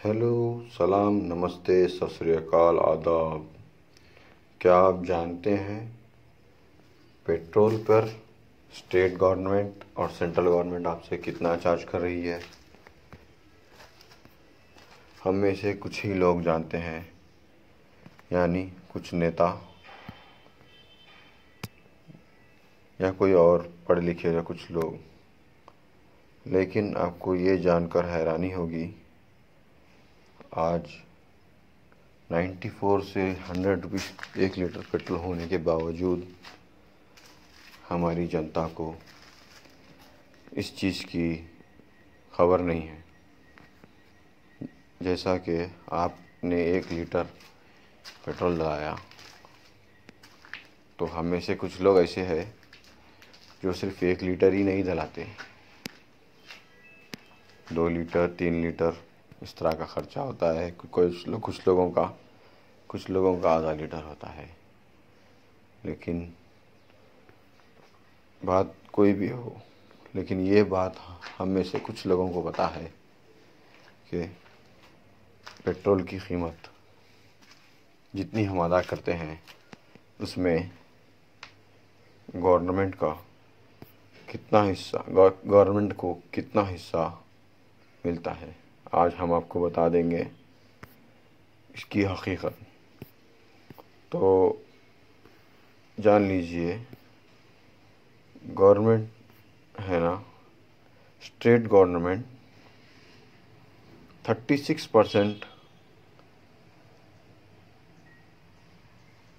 Hello, सलाम, नमस्ते, सत श्री अकाल, आदाब। क्या आप जानते हैं पेट्रोल पर स्टेट गवर्नमेंट और सेंट्रल गवर्नमेंट आपसे कितना चार्ज कर रही है? हम में से कुछ ही लोग जानते हैं, यानी कुछ नेता या कोई और पढ़े लिखे या कुछ लोग। लेकिन आपको ये जानकर हैरानी होगी, आज 94 से 100 रुपीज़ 1 लीटर पेट्रोल होने के बावजूद हमारी जनता को इस चीज़ की खबर नहीं है। जैसा कि आपने 1 लीटर पेट्रोल डलाया, तो हम में से कुछ लोग ऐसे हैं जो सिर्फ 1 लीटर ही नहीं डलाते, 2 लीटर 3 लीटर इस तरह का खर्चा होता है। कुछ लोगों का आधा लीटर होता है। लेकिन बात कोई भी हो, लेकिन ये बात हम में से कुछ लोगों को पता है कि पेट्रोल की कीमत जितनी हम अदा करते हैं उसमें गवर्नमेंट को कितना हिस्सा मिलता है। आज हम आपको बता देंगे इसकी हकीकत। तो जान लीजिए, गवर्नमेंट है ना, state government 36%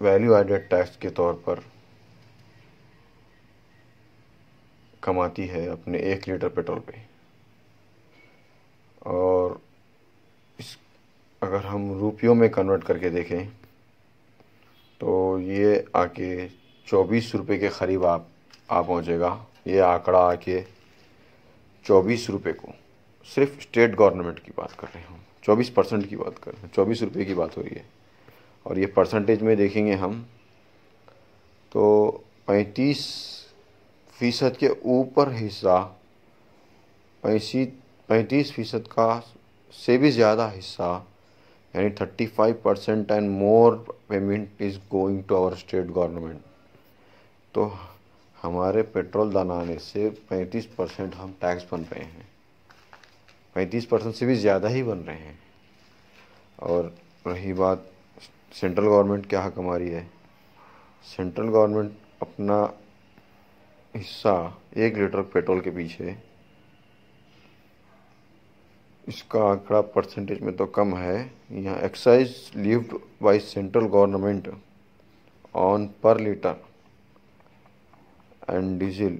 value added tax के तौर पर कमाती है अपने 1 लीटर पेट्रोल पे। और इस अगर हम रुपयों में कन्वर्ट करके देखें तो ये आके 24 रुपये के करीब आ पहुँचेगा। ये आंकड़ा आके 24 रुपये को, सिर्फ स्टेट गवर्नमेंट की बात कर रहे हूँ, 24% की बात कर रहे हैं, 24 रुपये की बात हो रही है। और ये परसेंटेज में देखेंगे हम तो 35% के ऊपर हिस्सा, 35% का से भी ज़्यादा हिस्सा, यानी 35% and more payment is going to our state government. तो हमारे पेट्रोल डलाने से 35% हम टैक्स बन रहे हैं, 35% से भी ज़्यादा ही बन रहे हैं। और रही बात सेंट्रल गवर्नमेंट क्या कमा रही है, सेंट्रल गवर्नमेंट अपना हिस्सा 1 लीटर पेट्रोल के पीछे, इसका आंकड़ा परसेंटेज में तो कम है। यहाँ excise levied by central government on per litre and diesel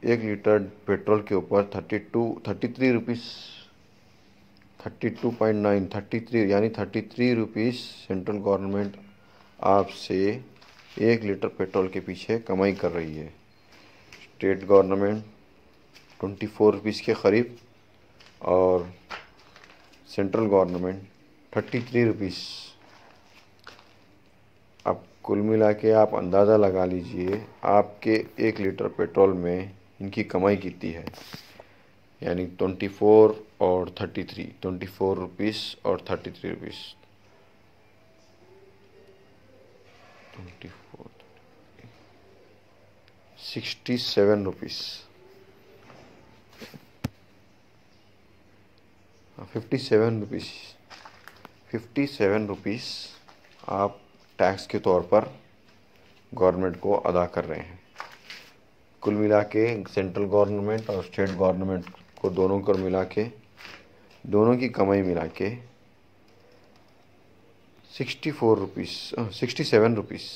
1 litre petrol के ऊपर 33 रुपीज़ 32.9 33 यानी 33 रुपीज़ सेंट्रल गवर्नमेंट आपसे 1 लीटर पेट्रोल के पीछे कमाई कर रही है। स्टेट गवर्नमेंट 24 रुपीज़ के करीब और सेंट्रल गवर्नमेंट 33 रुपीज़। अब कुल मिला के आप अंदाज़ा लगा लीजिए आपके 1 लीटर पेट्रोल में इनकी कमाई कितनी है, यानी 24 और 33, 24 रुपीज़ और 33 रुपीज़, 24 67 रुपीज़, 57 रुपीज़ आप टैक्स के तौर पर गवर्नमेंट को अदा कर रहे हैं। कुल मिला के सेंट्रल गवर्नमेंट और स्टेट गवर्नमेंट को दोनों को मिला के, दोनों की कमाई मिला के 67 रुपीज़,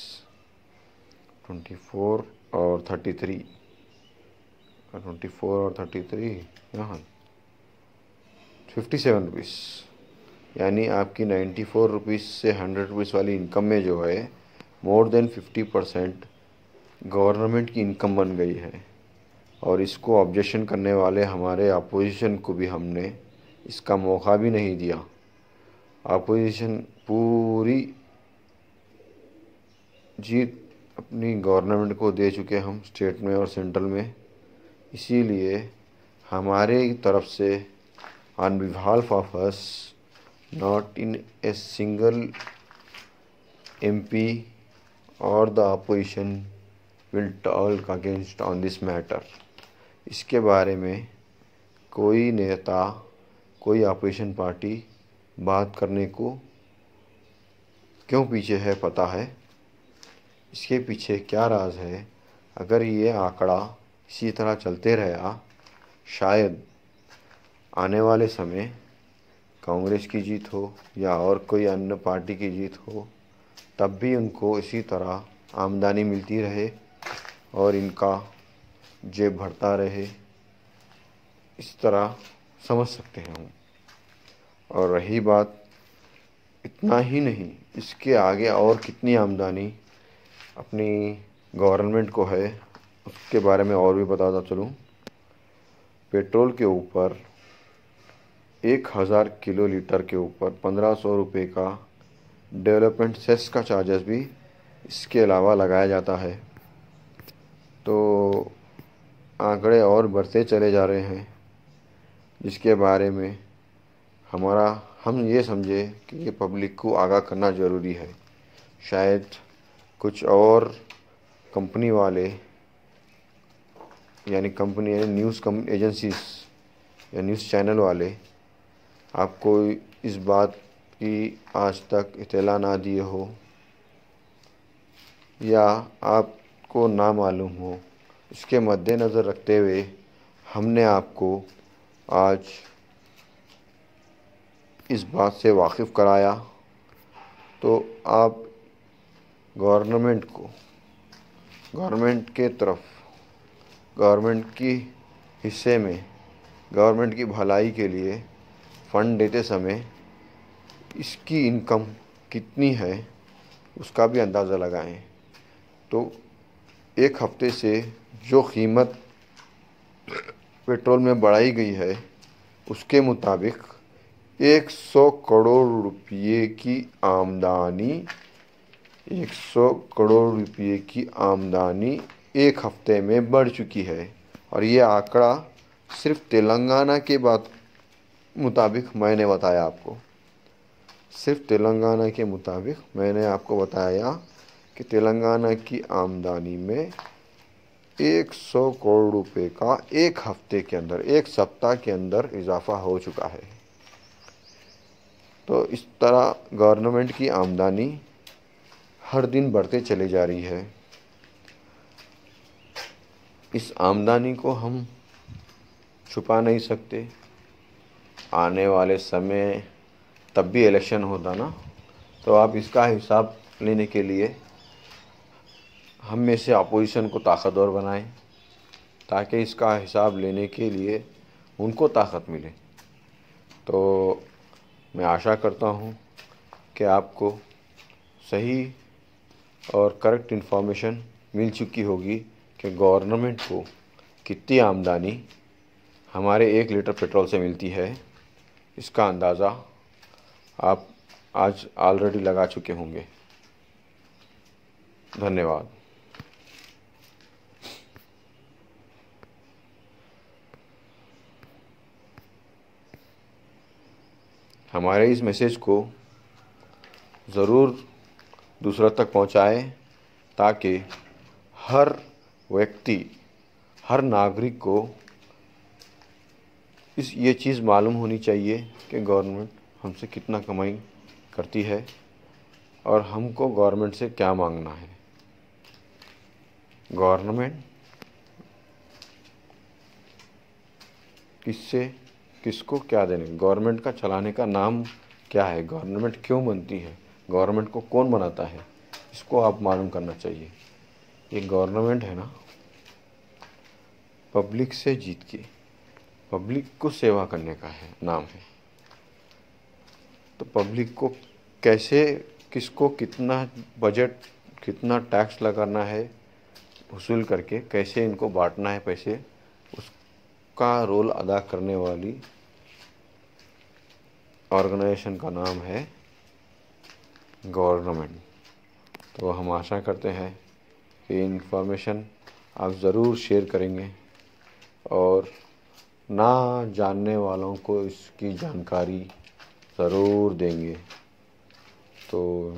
24 और 33, 24 और 33 यहाँ 57 रुपीज़, यानी आपकी 94 रुपीज़ से 100 रुपीज़ वाली इनकम में जो है मोर देन 50% गवर्नमेंट की इनकम बन गई है। और इसको ऑब्जेक्शन करने वाले हमारे अपोजिशन को भी हमने इसका मौका भी नहीं दिया। अपोजिशन पूरी जीत अपनी गवर्नमेंट को दे चुके हम स्टेट में और सेंट्रल में। इसीलिए हमारे तरफ से on behalf of us, not in a single MP or the opposition will talk against on this matter. इसके बारे में कोई नेता, कोई अपोजिशन पार्टी बात करने को क्यों पीछे है पता है? इसके पीछे क्या राज है? अगर ये आंकड़ा इसी तरह चलते रहा, शायद आने वाले समय कांग्रेस की जीत हो या और कोई अन्य पार्टी की जीत हो, तब भी उनको इसी तरह आमदनी मिलती रहे और इनका जेब भरता रहे। इस तरह समझ सकते हैं हम। और रही बात, इतना ही नहीं, इसके आगे और कितनी आमदनी अपनी गवर्नमेंट को है, उसके बारे में और भी बताता चलूँ। पेट्रोल के ऊपर 1000 किलो लीटर के ऊपर 1500 रुपये का डेवलपमेंट सेस का चार्जेस भी इसके अलावा लगाया जाता है। तो आंकड़े और बढ़ते चले जा रहे हैं, जिसके बारे में हम ये समझे कि ये पब्लिक को आगाह करना ज़रूरी है। शायद कुछ और कंपनी वाले, यानी कंपनी न्यूज़ एजेंसीज या न्यूज़ चैनल वाले आपको इस बात की आज तक इत्तला ना दिए हो या आपको ना मालूम हो। इसके मद्देनज़र रखते हुए हमने आपको आज इस बात से वाकिफ़ कराया। तो आप गवर्नमेंट के तरफ, गवर्नमेंट की हिस्से में, गवर्नमेंट की भलाई के लिए फ़ंड देते समय इसकी इनकम कितनी है उसका भी अंदाज़ा लगाएं। तो एक हफ्ते से जो कीमत पेट्रोल में बढ़ाई गई है, उसके मुताबिक 100 करोड़ रुपये की आमदनी 100 करोड़ रुपये की आमदनी एक हफ्ते में बढ़ चुकी है। और ये आंकड़ा सिर्फ तेलंगाना के मुताबिक मैंने बताया आपको। सिर्फ तेलंगाना के मुताबिक मैंने आपको बताया कि तेलंगाना की आमदनी में 100 करोड़ रुपए का एक हफ्ते के अंदर, एक सप्ताह के अंदर इजाफा हो चुका है। तो इस तरह गवर्नमेंट की आमदनी हर दिन बढ़ते चली जा रही है। इस आमदनी को हम छुपा नहीं सकते। आने वाले समय तब भी इलेक्शन होता ना, तो आप इसका हिसाब लेने के लिए हम में से अपोजिशन को ताकतवर बनाएं, ताकि इसका हिसाब लेने के लिए उनको ताकत मिले। तो मैं आशा करता हूँ कि आपको सही और करेक्ट इन्फॉर्मेशन मिल चुकी होगी कि गवर्नमेंट को कितनी आमदनी हमारे 1 लीटर पेट्रोल से मिलती है। इसका अंदाज़ा आप आज ऑलरेडी लगा चुके होंगे। धन्यवाद। हमारे इस मैसेज को ज़रूर दूसरों तक पहुंचाएं, ताकि हर व्यक्ति, हर नागरिक को ये चीज़ मालूम होनी चाहिए कि गवर्नमेंट हमसे कितना कमाई करती है और हमको गवर्नमेंट से क्या मांगना है। गवर्नमेंट किसको क्या देने, गवर्नमेंट का चलाने का नाम क्या है, गवर्नमेंट क्यों बनती है, गवर्नमेंट को कौन बनाता है, इसको आप मालूम करना चाहिए। ये गवर्नमेंट है ना, पब्लिक से जीत के पब्लिक को सेवा करने का है नाम है। तो पब्लिक को कैसे, किसको कितना बजट, कितना टैक्स लगाना है, वसूल करके कैसे इनको बांटना है पैसे, उसका रोल अदा करने वाली ऑर्गेनाइजेशन का नाम है गवर्नमेंट। तो हम आशा करते हैं कि इन्फॉर्मेशन आप ज़रूर शेयर करेंगे और ना जानने वालों को इसकी जानकारी ज़रूर देंगे। तो